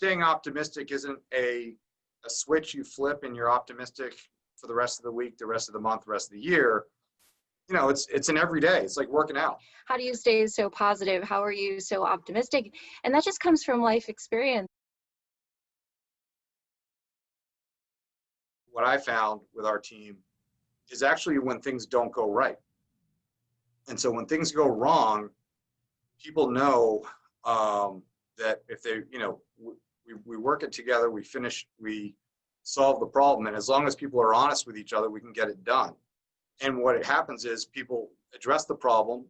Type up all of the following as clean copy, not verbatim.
staying optimistic isn't a switch you flip and you're optimistic for the rest of the week, the rest of the month, the rest of the year. You know, it's an everyday. It's like working out. How do you stay so positive? How are you so optimistic? And that just comes from life experience. What I found with our team is actually when things don't go right. And so when things go wrong, people know that if they, you know, we work it together, we solve the problem. And as long as people are honest with each other, we can get it done. And what happens is people address the problem.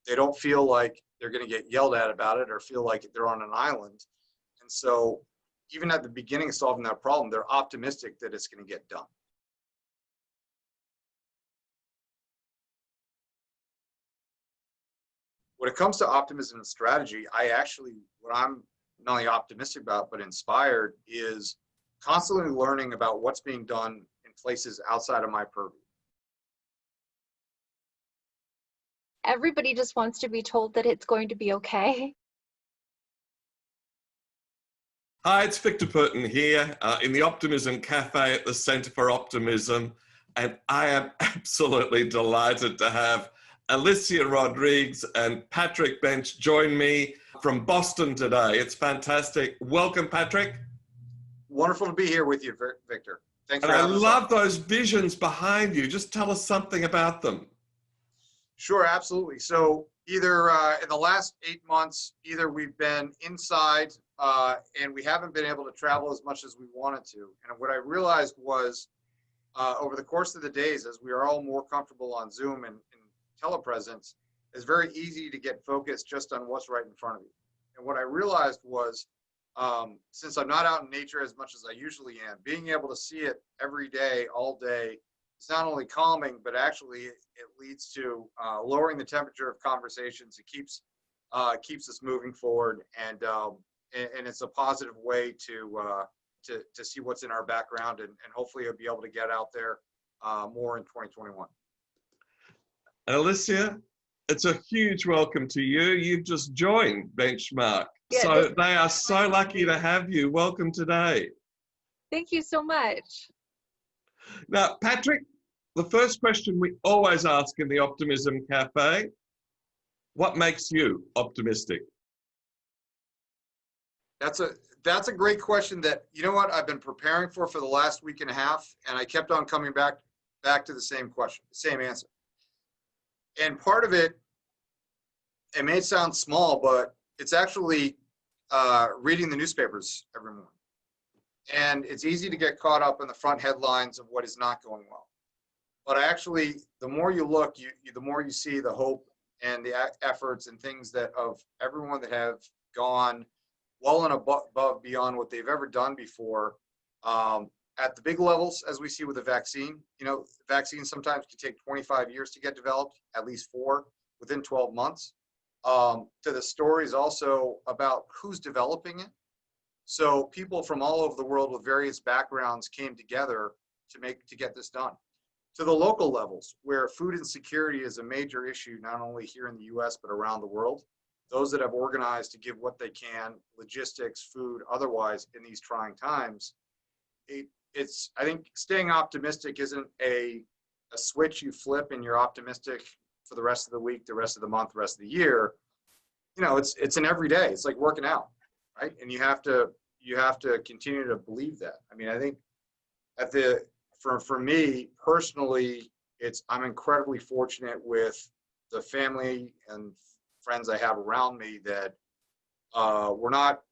They don't feel like they're going to get yelled at about it or feel like they're on an island. And so even at the beginning of solving that problem, they're optimistic that it's going to get done. When it comes to optimism and strategy, what I'm not only optimistic about, but inspired is constantly learning about what's being done in places outside of my purview. Everybody just wants to be told that it's going to be okay. Hi, it's Victor Perton here in the Optimism Cafe at the Center for Optimism. And I am absolutely delighted to have Elysia Rodriguez and Patrick Bench join me from Boston today. It's fantastic. Welcome, Patrick. Wonderful to be here with you, Victor. Thanks for having having us. I love those visions behind you. Just tell us something about them. Sure, absolutely. So either in the last 8 months, either we've been inside and we haven't been able to travel as much as we wanted to. And what I realized was over the course of the days, as we are all more comfortable on Zoom and telepresence, it's very easy to get focused just on what's right in front of you. And what I realized was, since I'm not out in nature as much as I usually am, being able to see it every day, all day, it's not only calming, but actually it leads to lowering the temperature of conversations. It keeps us moving forward, and it's a positive way to see what's in our background, and hopefully you'll be able to get out there more in 2021. Elysia, it's a huge welcome to you. You've just joined Benchmark. Yeah, so they are so lucky to have you. Welcome today. Thank you so much. Now, Patrick, the first question we always ask in the Optimism Cafe, what makes you optimistic? That's a great question that, you know what, I've been preparing for the last week and a half, and I kept on coming back to the same question, the same answer. And part of it may sound small, but it's actually reading the newspapers every morning. And it's easy to get caught up in the front headlines of what is not going well. But actually, the more you look, the more you see the hope and the efforts and things that of everyone that have gone well and above beyond what they've ever done before. At the big levels, as we see with the vaccine, you know, vaccines sometimes can take 25 years to get developed, at least 4 within 12 months. To the stories also about who's developing it. So people from all over the world with various backgrounds came together to get this done. To the local levels, where food insecurity is a major issue, not only here in the US, but around the world. Those that have organized to give what they can, logistics, food, otherwise, in these trying times. I think staying optimistic isn't a switch you flip and you're optimistic for the rest of the week, the rest of the month, the rest of the year. You know, it's an everyday. It's like working out, right? And you have to continue to believe that. I mean, I think for me personally, I'm incredibly fortunate with the family and friends I have around me that we're not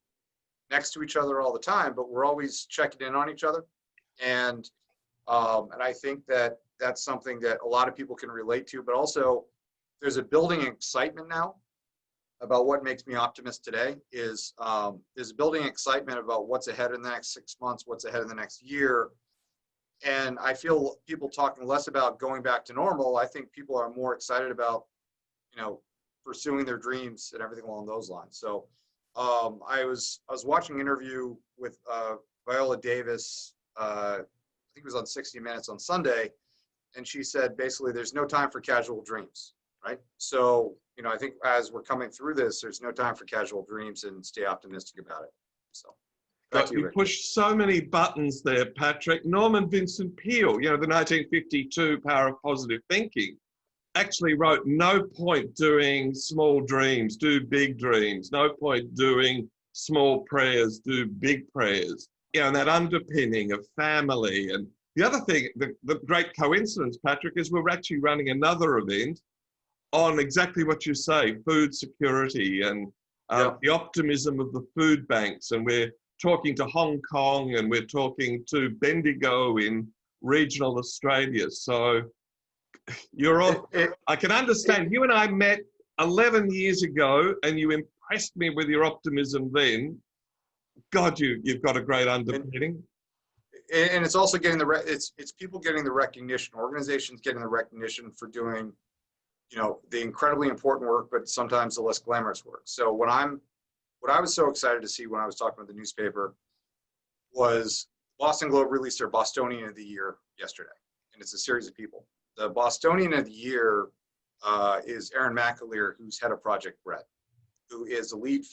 next to each other all the time, but we're always checking in on each other. And I think that that's something that a lot of people can relate to, but also there's a building excitement now about what makes me optimist today is there's building excitement about what's ahead in the next 6 months, what's ahead in the next year. And I feel people talking less about going back to normal. I think people are more excited about, you know, pursuing their dreams and everything along those lines. So I was watching an interview with Viola Davis, I think it was on 60 Minutes on Sunday, and she said basically there's no time for casual dreams, right? So, you know, I think as we're coming through this, there's no time for casual dreams, and stay optimistic about it. So Back to you, You Rick. pushed so many buttons there, Patrick. Norman Vincent Peale, you know, the 1952 Power of Positive Thinking, actually wrote, no point doing small dreams, do big dreams. No point doing small prayers, do big prayers. You know, and that underpinning of family. And the other thing, the great coincidence, Patrick, is we're actually running another event on exactly what you say, food security and the optimism of the food banks. And we're talking to Hong Kong and we're talking to Bendigo in regional Australia. So you're all, I can understand. You and I met 11 years ago and you impressed me with your optimism then. God, you've got a great underpinning. And it's also getting it's people getting the recognition, organizations getting the recognition for doing, you know, the incredibly important work, but sometimes the less glamorous work. So what I was so excited to see when I was talking with the newspaper was Boston Globe released their Bostonian of the Year yesterday, and it's a series of people. The Bostonian of the Year is Aaron McAleer, who's head of Project Bread, who is a lead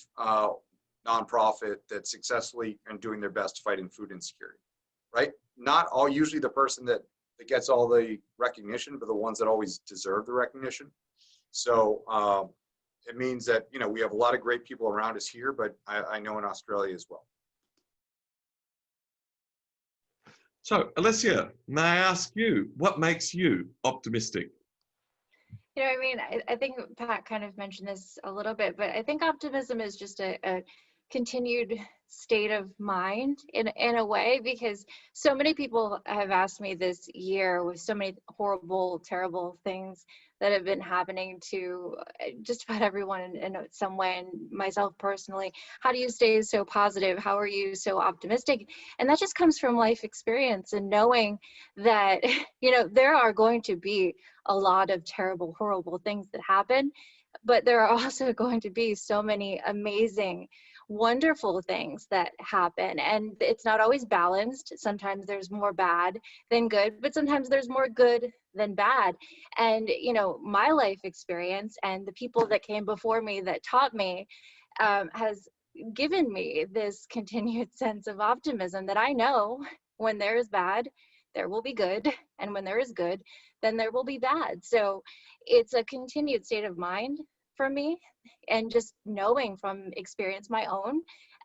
nonprofit that's successfully and doing their best to fight in food insecurity, right? Not all usually the person that gets all the recognition, but the ones that always deserve the recognition. So it means that, you know, we have a lot of great people around us here, but I know in Australia as well. So, Elysia, may I ask you, what makes you optimistic? You know, I mean, I think Pat kind of mentioned this a little bit, but I think optimism is just a continued state of mind in a way, because so many people have asked me this year with so many horrible, terrible things that have been happening to just about everyone in some way, and myself personally, how do you stay so positive? How are you so optimistic? And that just comes from life experience and knowing that, you know, there are going to be a lot of terrible, horrible things that happen, but there are also going to be so many amazing, wonderful things that happen, and it's not always balanced. Sometimes there's more bad than good, but sometimes there's more good than bad. And you know, my life experience and the people that came before me that taught me has given me this continued sense of optimism that I know when there is bad, there will be good, and when there is good, then there will be bad. So it's a continued state of mind for me, and just knowing from experience my own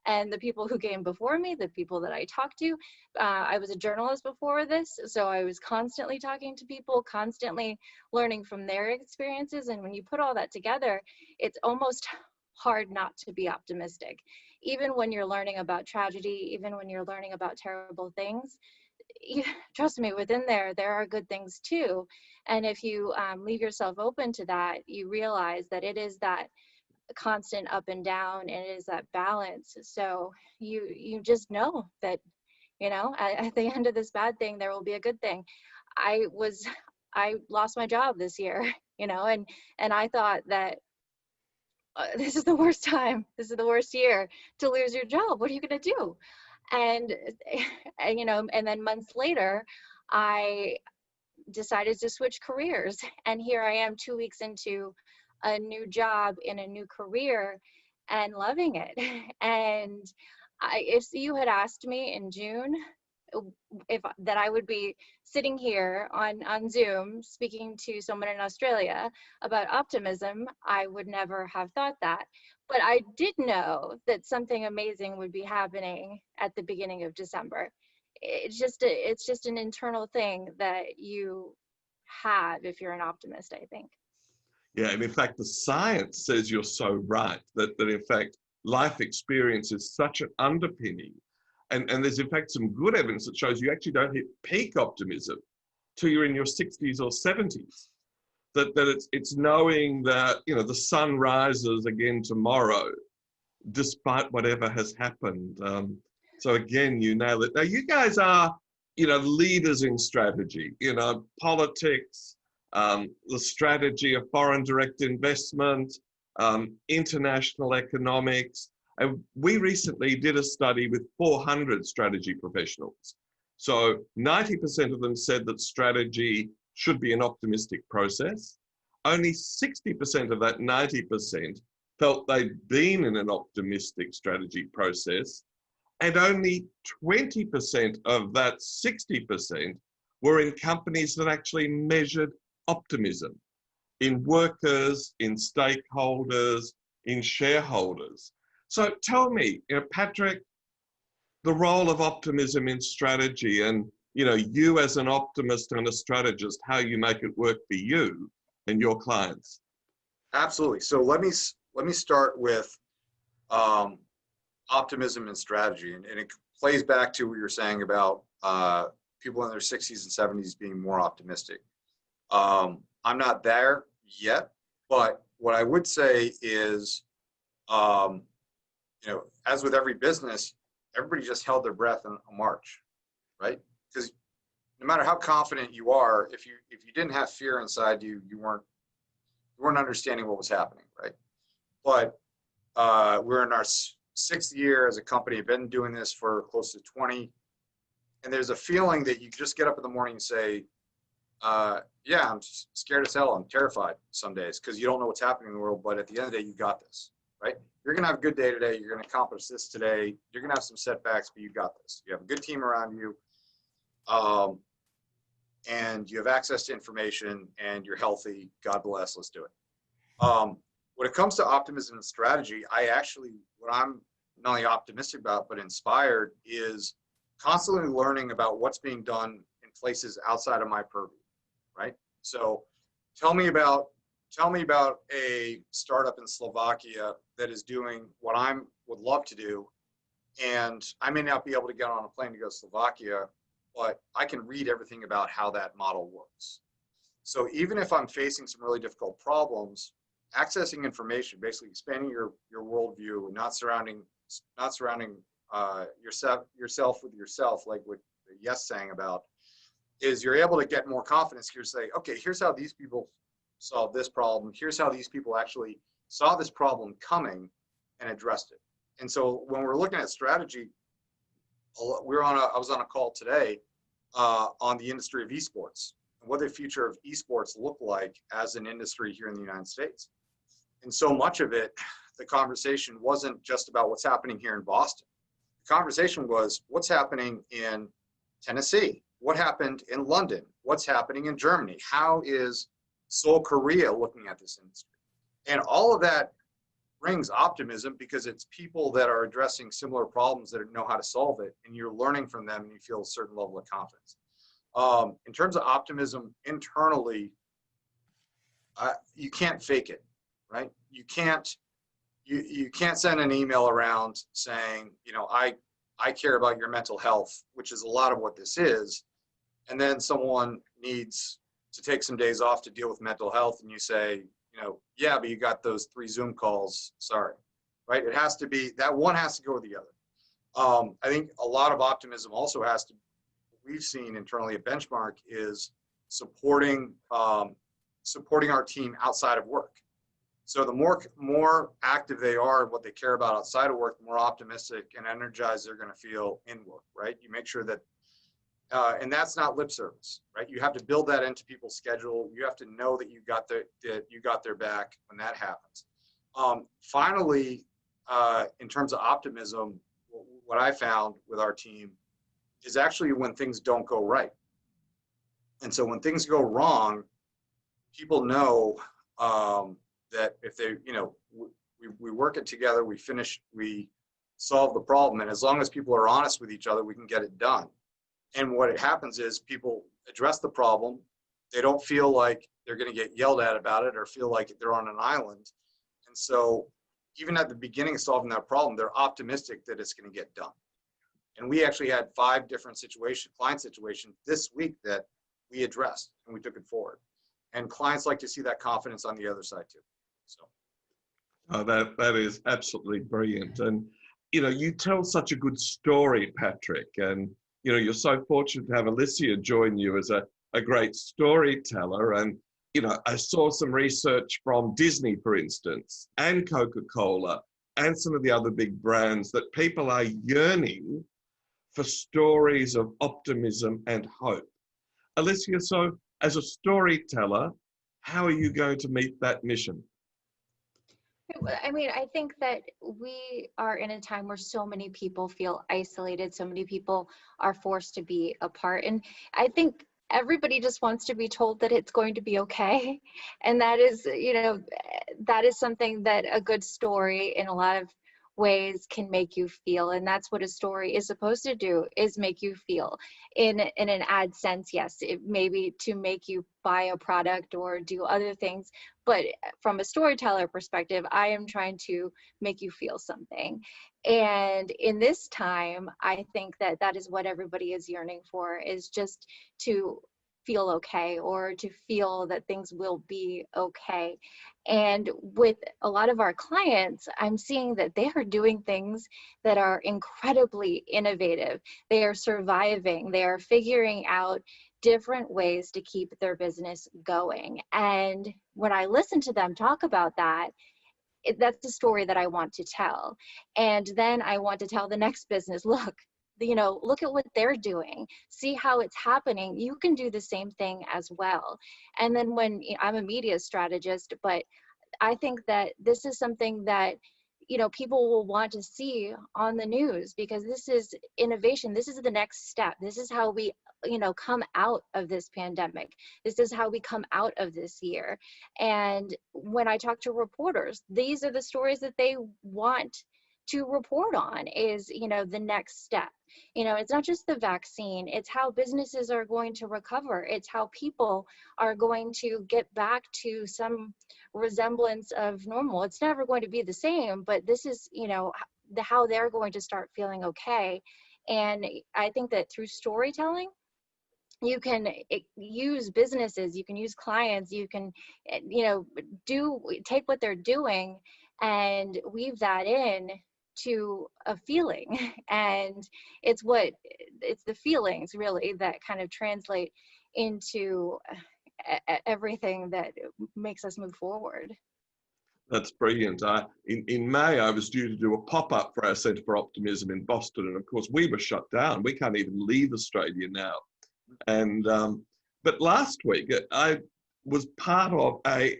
and the people who came before me, the people that I talked to. I was a journalist before this, so I was constantly talking to people, constantly learning from their experiences. And when you put all that together, it's almost hard not to be optimistic. Even when you're learning about tragedy, even when you're learning about terrible things, trust me, within there are good things too. And if you leave yourself open to that, you realize that it is that constant up and down, and it is that balance. So you just know that, you know, at the end of this bad thing, there will be a good thing. I lost my job this year, you know, and I thought that this is the worst time, this is the worst year to lose your job. What are you going to do? And you know, and then months later, I decided to switch careers, and here I am 2 weeks into a new job in a new career and loving it. And if you had asked me in June if that I would be sitting here on Zoom speaking to someone in Australia about optimism, I would never have thought that. But I did know that something amazing would be happening at the beginning of December. It's just an internal thing that you have if you're an optimist, I think. Yeah, and in fact, the science says you're so right, that in fact, life experience is such an underpinning. And there's in fact some good evidence that shows you actually don't hit peak optimism till you're in your 60s or 70s. That it's knowing that, you know, the sun rises again tomorrow, despite whatever has happened. So again, you nail it. Now you guys are, you know, leaders in strategy, you know, politics, the strategy of foreign direct investment, international economics. And we recently did a study with 400 strategy professionals. So 90% of them said that strategy should be an optimistic process. Only 60% of that 90% felt they'd been in an optimistic strategy process. And only 20% of that 60% were in companies that actually measured optimism in workers, in stakeholders, in shareholders. So tell me, Patrick, the role of optimism in strategy, and you as an optimist and a strategist, how you make it work for you and your clients. Absolutely. So let me start with optimism and strategy, and it plays back to what you were saying about people in their 60s and 70s being more optimistic. I'm not there yet, but what I would say is, as with every business, everybody just held their breath in March, right? Because no matter how confident you are, if you didn't have fear inside you, you weren't understanding what was happening, right? But we're in our 6th year as a company, been doing this for close to 20, and there's a feeling that you just get up in the morning and say, yeah, I'm scared as hell, I'm terrified some days because you don't know what's happening in the world, but at the end of the day, you got this, right? You're gonna have a good day today, you're gonna accomplish this today, you're gonna have some setbacks, but you got this. You have a good team around you, and you have access to information, and you're healthy, God bless, let's do it. When it comes to optimism and strategy, what I'm not only optimistic about, but inspired, is constantly learning about what's being done in places outside of my purview, right? So tell me about a startup in Slovakia that is doing what I would love to do, and I may not be able to get on a plane to go to Slovakia, but I can read everything about how that model works. So even if I'm facing some really difficult problems, accessing information, basically expanding your worldview, not surrounding yourself with yourself, like what Yes sang about, is you're able to get more confidence. You say, okay, here's how these people solved this problem. Here's how these people actually saw this problem coming and addressed it. And so when we're looking at strategy, I was on a call today on the industry of esports and what the future of esports look like as an industry here in the United States. And so much of it, the conversation wasn't just about what's happening here in Boston. The conversation was what's happening in Tennessee, what happened in London, what's happening in Germany, how is Seoul, Korea looking at this industry? And all of that brings optimism because it's people that are addressing similar problems that know how to solve it, and you're learning from them and you feel a certain level of confidence. In terms of optimism internally, you can't fake it, right? You can't send an email around saying, I care about your mental health, which is a lot of what this is, and then someone needs to take some days off to deal with mental health, and you say, yeah, but you got those 3 Zoom calls, sorry, right? It has to be, that one has to go with the other. I think a lot of optimism also has to, we've seen internally at Benchmark, is supporting our team outside of work. So the more active they are in what they care about outside of work, the more optimistic and energized they're going to feel in work, right? You make sure that, and that's not lip service, right? You have to build that into people's schedule. You have to know that you got their back when that happens. Finally, in terms of optimism, what I found with our team is actually when things don't go right. And so when things go wrong, people know that if they, we work it together, we solve the problem. And as long as people are honest with each other, we can get it done. And what happens is people address the problem. They don't feel like they're going to get yelled at about it or feel like they're on an island. And so even at the beginning of solving that problem, they're optimistic that it's going to get done. And we actually had 5 different client situations this week that we addressed and we took it forward. And clients like to see that confidence on the other side too. So that is absolutely brilliant. And you tell such a good story, Patrick. And you're so fortunate to have Elysia join you as a great storyteller. And I saw some research from Disney, for instance, and Coca-Cola, and some of the other big brands, that people are yearning for stories of optimism and hope. Elysia, so as a storyteller, how are you going to meet that mission? I mean, I think that we are in a time where so many people feel isolated, so many people are forced to be apart. And I think everybody just wants to be told that it's going to be okay. And that is, that is something that a good story in a lot of ways can make you feel. And that's what a story is supposed to do, is make you feel in an ad sense. Yes, it maybe to make you buy a product or do other things, but from a storyteller perspective, I am trying to make you feel something. And in this time, I think that that is what everybody is yearning for, is just to feel okay, or to feel that things will be okay. And with a lot of our clients, I'm seeing that they are doing things that are incredibly innovative. They are surviving, they are figuring out different ways to keep their business going. And when I listen to them talk about that, that's the story that I want to tell. And then I want to tell the next business, look, look at what they're doing. See how it's happening. You can do the same thing as well. And then when I'm a media strategist, but I think that this is something that people will want to see on the news, because this is innovation. This is the next step. This is how we come out of this pandemic. This is how we come out of this year. And when I talk to reporters, these are the stories that they want to report on, is the next step. It's not just the vaccine, it's how businesses are going to recover. It's how people are going to get back to some resemblance of normal. It's never going to be the same, but this is how they're going to start feeling okay. And I think that through storytelling, you can use businesses, you can use clients, you can take what they're doing and weave that in to a feeling. And it's the feelings really that kind of translate into everything that makes us move forward. That's brilliant. In May, I was due to do a pop-up for our Centre for Optimism in Boston. And of course, we were shut down. We can't even leave Australia now. And but last week, I was part of a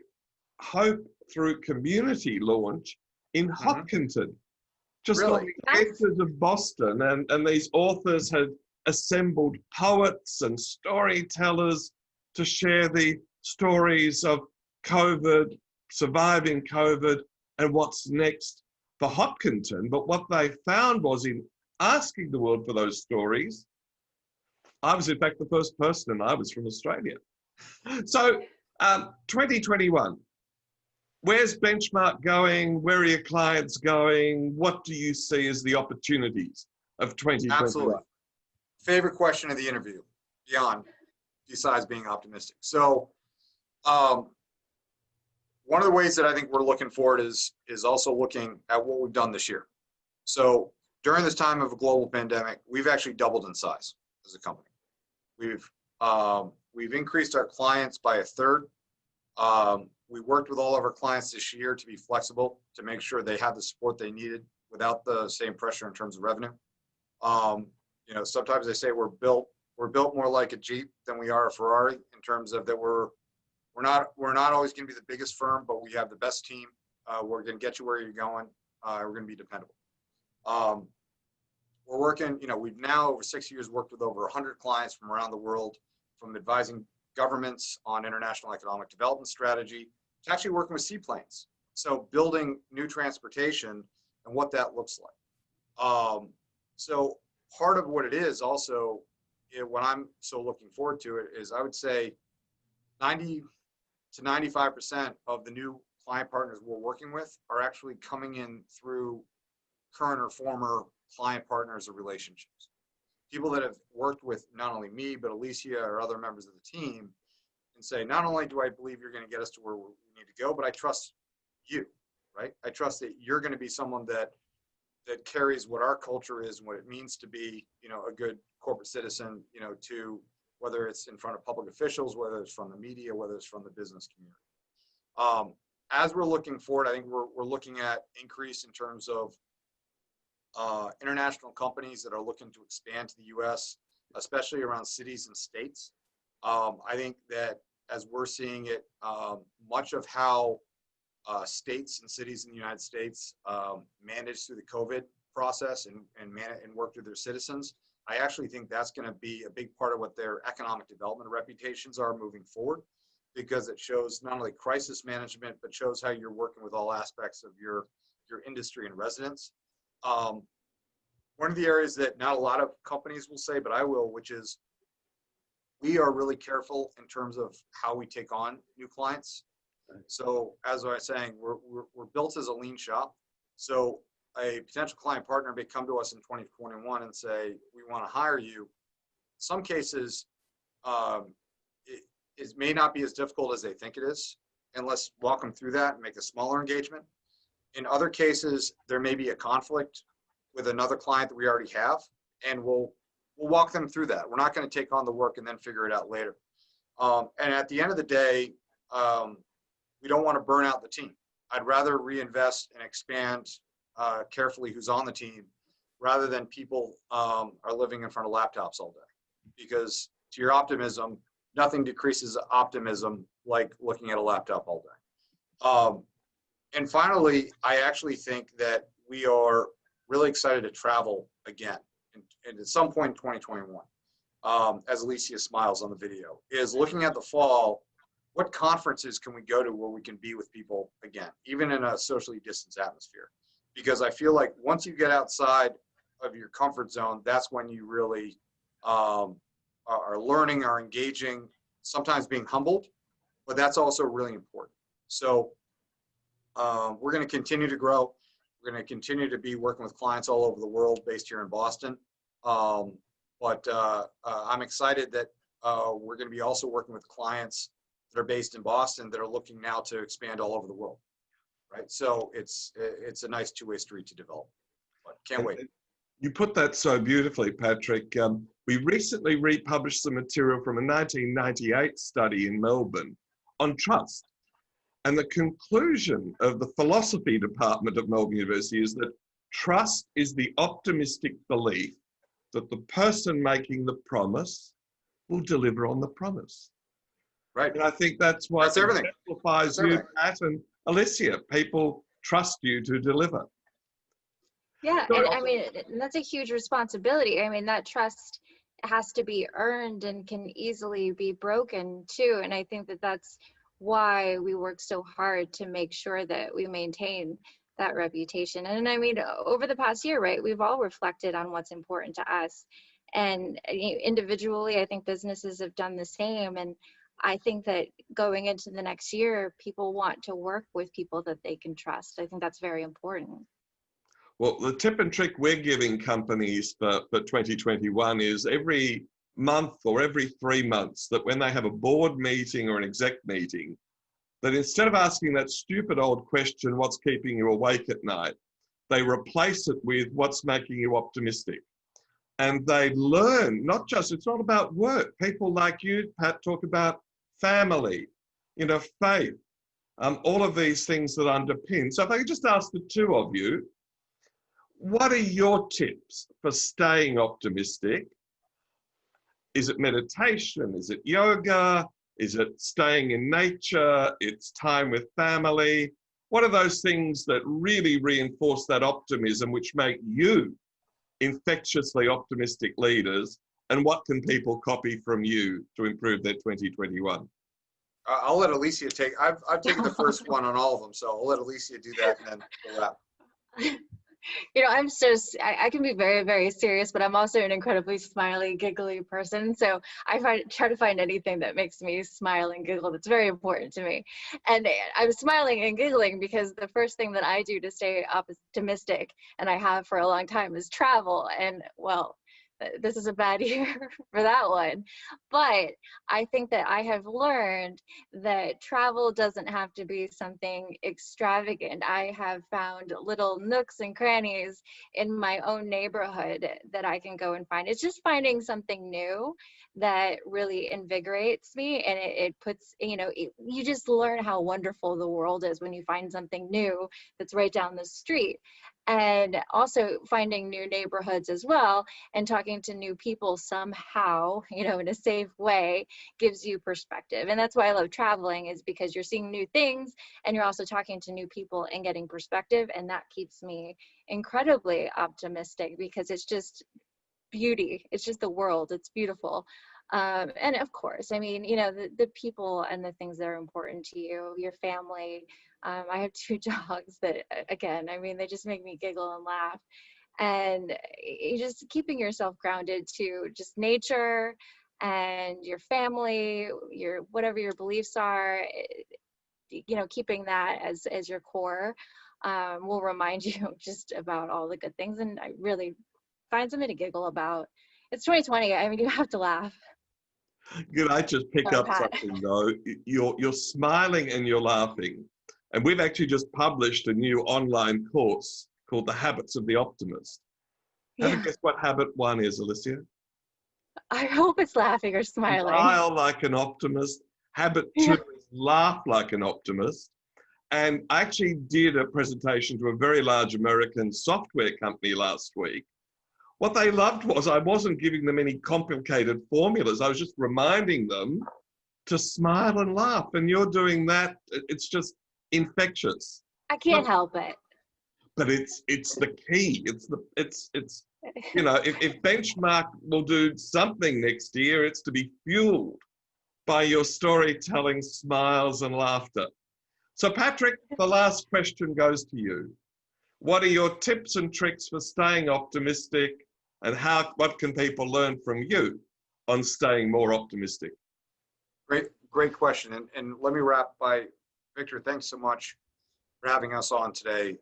Hope Through Community launch in Hopkinton, just on the edges of Boston. And these authors had assembled poets and storytellers to share the stories of COVID, surviving COVID, and what's next for Hopkinton. But what they found was, in asking the world for those stories, I was in fact the first person, and I was from Australia. So 2021, where's Benchmark going? Where are your clients going? What do you see as the opportunities of 2021? Absolutely. Favorite question of the interview, besides being optimistic. So one of the ways that I think we're looking forward is also looking at what we've done this year. So during this time of a global pandemic, we've actually doubled in size as a company. We've increased our clients by a third. We worked with all of our clients this year to be flexible, to make sure they had the support they needed without the same pressure in terms of revenue. Sometimes they say we're built more like a Jeep than we are a Ferrari, in terms of that we're not always going to be the biggest firm, but we have the best team. We're going to get you where you're going. We're going to be dependable. We're working, we've now over 6 years worked with over 100 clients from around the world, from advising governments on international economic development strategy to actually working with seaplanes. So building new transportation and what that looks like. So part of what it is also, what I'm so looking forward to it is, I would say 90 to 95% of the new client partners we're working with are actually coming in through current or former client partners or relationships. People that have worked with not only me, but Elysia or other members of the team, and say, not only do I believe you're going to get us to where we need to go, but I trust you, right? I trust that you're going to be someone that carries what our culture is and what it means to be, a good corporate citizen, to whether it's in front of public officials, whether it's from the media, whether it's from the business community. As we're looking forward, I think we're looking at increase in terms of international companies that are looking to expand to the U.S., especially around cities and states. I think that as we're seeing it, much of how states and cities in the United States managed through the COVID process and worked with their citizens. I actually think that's going to be a big part of what their economic development reputations are moving forward, because it shows not only crisis management, but shows how you're working with all aspects of your industry and residents. One of the areas that not a lot of companies will say, but I will, which is we are really careful in terms of how we take on new clients. So as I was saying, we're built as a lean shop. So a potential client partner may come to us in 2021 and say, we want to hire you. In some cases, it may not be as difficult as they think it is, and let's walk them through that and make a smaller engagement. In other cases, there may be a conflict with another client that we already have, and we'll walk them through that. We're not going to take on the work and then figure it out later. And at the end of the day, we don't want to burn out the team. I'd rather reinvest and expand carefully who's on the team, rather than people are living in front of laptops all day. Because to your optimism, nothing decreases optimism like looking at a laptop all day. And finally, I actually think that we are really excited to travel again, and at some point in 2021, as Elysia smiles on the video, is looking at the fall. What conferences can we go to where we can be with people again, even in a socially distanced atmosphere? Because I feel like once you get outside of your comfort zone, that's when you really are learning, are engaging, sometimes being humbled, but that's also really important. So we're going to continue to grow. We're going to continue to be working with clients all over the world based here in Boston. But I'm excited that we're going to be also working with clients that are based in Boston that are looking now to expand all over the world. Right. So it's a nice two-way street to develop. But can't wait. You put that so beautifully, Patrick. We recently republished some material from a 1998 study in Melbourne on trust. And the conclusion of the philosophy department of Melbourne University is that trust is the optimistic belief that the person making the promise will deliver on the promise. Right. And I think that's what everything. Exemplifies That's you, everything. Pat and Elysia. People trust you to deliver. Yeah, and I mean, that's a huge responsibility. I mean, that trust has to be earned and can easily be broken too. And I think that that's why we work so hard to make sure that we maintain that reputation. And I mean, over the past year, right, we've all reflected on what's important to us. And individually, I think businesses have done the same. And I think that going into the next year, people want to work with people that they can trust. I think that's very important. Well, the tip and trick we're giving companies for 2021 is every month or every 3 months, that when they have a board meeting or an exec meeting, that instead of asking that stupid old question, what's keeping you awake at night, they replace it with what's making you optimistic. And they learn, not just, it's not about work. People like you, Pat, talk about family, faith, all of these things that underpin. So if I could just ask the two of you, what are your tips for staying optimistic? Is it meditation? Is it yoga? Is it staying in nature? It's time with family? What are those things that really reinforce that optimism, which make you infectiously optimistic leaders? And what can people copy from you to improve their 2021? I'll let Elysia take. I've taken the first one on all of them, so I'll let Elysia do that and then we'll wrap. I can be very, very serious, but I'm also an incredibly smiley, giggly person. So I try to find anything that makes me smile and giggle. That's very important to me. And I'm smiling and giggling because the first thing that I do to stay optimistic, and I have for a long time, is travel. And well, this is a bad year for that one. But I think that I have learned that travel doesn't have to be something extravagant. I have found little nooks and crannies in my own neighborhood that I can go and find. It's just finding something new that really invigorates me, and it puts, you just learn how wonderful the world is when you find something new that's right down the street. and also finding new neighborhoods as well, and talking to new people somehow, you know, in a safe way, gives you perspective. And that's why I love traveling, is because you're seeing new things and you're also talking to new people and getting perspective. And that keeps me incredibly optimistic, because it's just beauty. It's just the world. It's beautiful. And of course, I mean, you know, the people and the things that are important to you, your family. I have 2 dogs that, again, I mean, they just make me giggle and laugh. And you just keeping yourself grounded to just nature and your family, your whatever your beliefs are, you know, keeping that as your core will remind you just about all the good things. And I really find something to giggle about. It's 2020. I mean, you have to laugh. Could I just pick Sorry, up Pat. something though? You're smiling and you're laughing. And we've actually just published a new online course called The Habits of the Optimist. Have a Yeah. guess what habit 1 is, Elysia? I hope it's laughing or smiling. Smile like an optimist. Habit 2 Yeah. is laugh like an optimist. And I actually did a presentation to a very large American software company last week. What they loved was I wasn't giving them any complicated formulas. I was just reminding them to smile and laugh. And you're doing that. It's just infectious. I can't help it. But it's the key. It's you know, if Benchmark will do something next year, it's to be fueled by your storytelling, smiles and laughter. So Patrick, the last question goes to you. What are your tips and tricks for staying optimistic, and what can people learn from you on staying more optimistic? Great question. And let me wrap by, Victor, thanks so much for having us on today.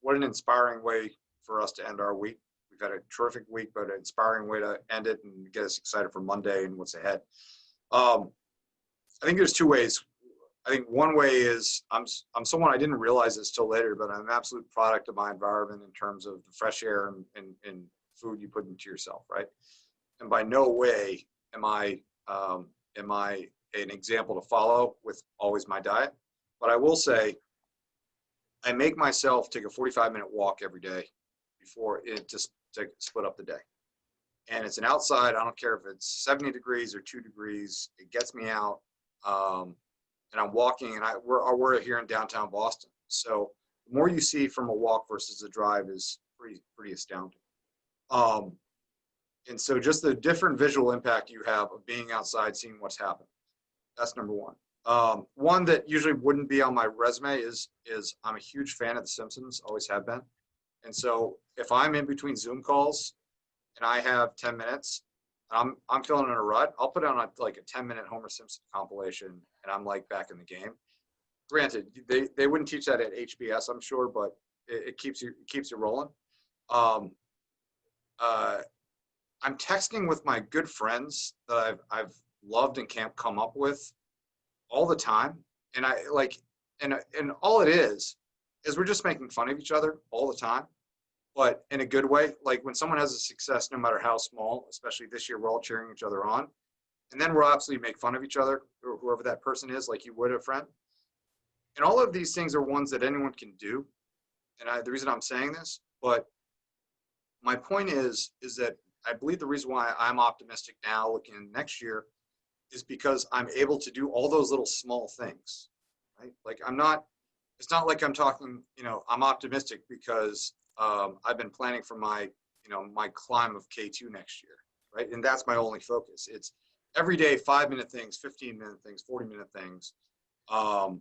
What an inspiring way for us to end our week. We've had a terrific week, but an inspiring way to end it and get us excited for Monday and what's ahead. I think there's 2 ways. I think one way is I'm someone, I didn't realize this till later, but I'm an absolute product of my environment in terms of the fresh air and food you put into yourself, right? And by no way am I an example to follow with always my diet. But I will say, I make myself take a 45-minute walk every day before it, just to split up the day. And it's an outside, I don't care if it's 70 degrees or 2 degrees, it gets me out. And I'm walking, and we're here in downtown Boston. So the more you see from a walk versus a drive is pretty astounding. And so just the different visual impact you have of being outside, seeing what's happening. That's number one. One that usually wouldn't be on my resume is I'm a huge fan of The Simpsons, always have been. And so if I'm in between Zoom calls and I have 10 minutes, I'm feeling in a rut, I'll put on like a 10-minute Homer Simpson compilation, and I'm like back in the game. Granted, they wouldn't teach that at HBS, I'm sure, but it keeps you rolling. I'm texting with my good friends that I've loved and can't come up with all the time, and I like, and all it is we're just making fun of each other all the time, but in a good way. Like when someone has a success, no matter how small, especially this year, we're all cheering each other on, and then we'll absolutely make fun of each other, or whoever that person is, like you would a friend. And all of these things are ones that anyone can do. And the reason I'm saying this, but my point is that I believe the reason why I'm optimistic now looking next year is because I'm able to do all those little small things, right? Like it's not like I'm talking, I'm optimistic because I've been planning for my climb of K2 next year, right? And that's my only focus. It's every day, 5-minute things, 15-minute things, 40-minute things. I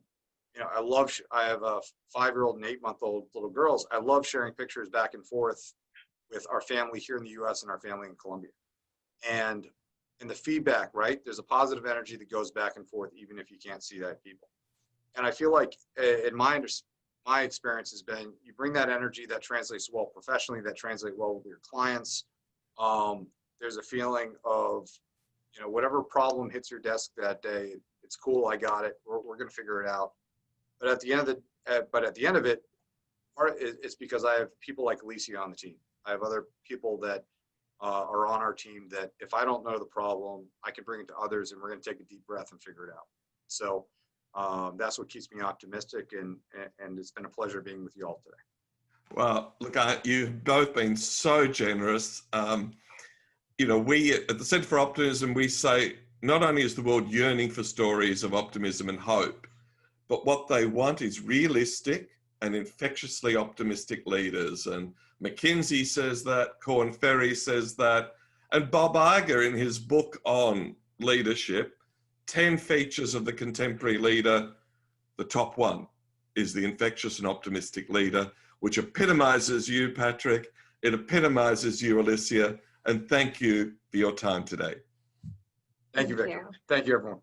have a 5-year-old and 8-month-old little girls. I love sharing pictures back and forth with our family here in the US and our family in Colombia. And the feedback, right? There's a positive energy that goes back and forth, even if you can't see that people. And I feel like in my experience has been, you bring that energy that translates well professionally, that translates well with your clients. There's a feeling of, whatever problem hits your desk that day, it's cool, I got it, we're going to figure it out. But at the end of it, it's because I have people like Elysia on the team. I have other people that are on our team that if I don't know the problem, I can bring it to others, and we're going to take a deep breath and figure it out. So that's what keeps me optimistic, and it's been a pleasure being with you all today. Well, look, you've both been so generous. You know, we at the Center for Optimism, we say not only is the world yearning for stories of optimism and hope, but what they want is realistic and infectiously optimistic leaders. And McKinsey says that, Korn Ferry says that, and Bob Iger in his book on leadership, 10 features of the contemporary leader, the top one is the infectious and optimistic leader, which epitomizes you, Patrick. It epitomizes you, Elysia. And thank you for your time today. Thank you, Victor. Thank you, everyone.